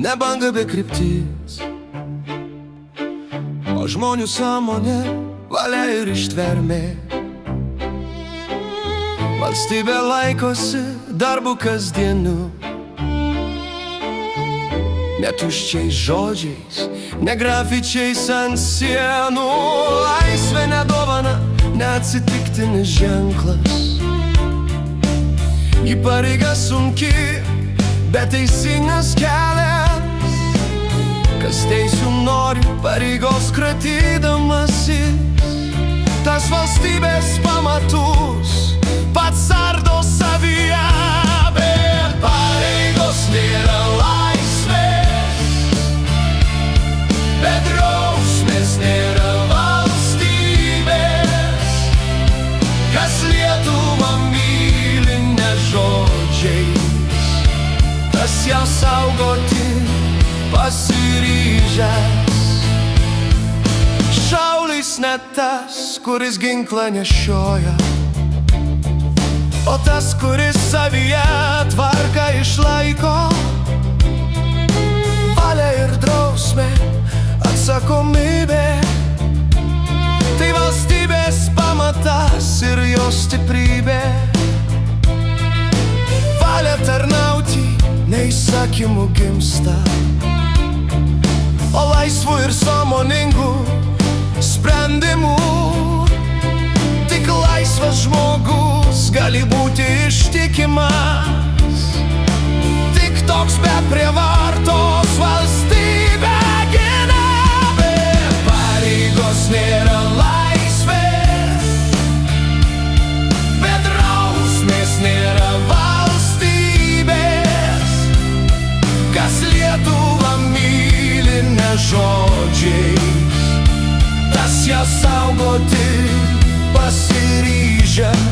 ne banga be kryptis, o žmonių sąmonė, valia ir ištvermė. Valstybė laikosi darbų kasdienių, ne tuščiais žodžiais, ne grafičiais ant sienų. Laisvė ne dovana, ne atsitiktinis ženklas, į pareigą sunki, bet teisingas kelias. Kas teisių nori, pareigos kratydamasis, tas valstybės pamatus pats ardo savyje. Bet pareigos nėra laisvės, bet drausmės nėra valstybės. Kas Lietuvą myli ne žodžiais, tas ją saugoti pasiryžęs. Šaulys ne tas, kuris ginklą nešioja, o tas, kuris savyje tvarką išlaiko. Valia ir drausmė, atsakomybė, tai valstybės pamatas ir jos stiprybė. Valia tarnauti neįsakymų gimsta, o laisvų ir sąmoningų sprendimų. Tik laisvas žmogus gali būti ištikimas, tik toks be prievartos valstybę gina. Bet pareigos nėra laisvės, bet drausmės nėra valstybės. Kas Lietuvą myli ne žodžiais, tas ją saugoti pasiryžęs.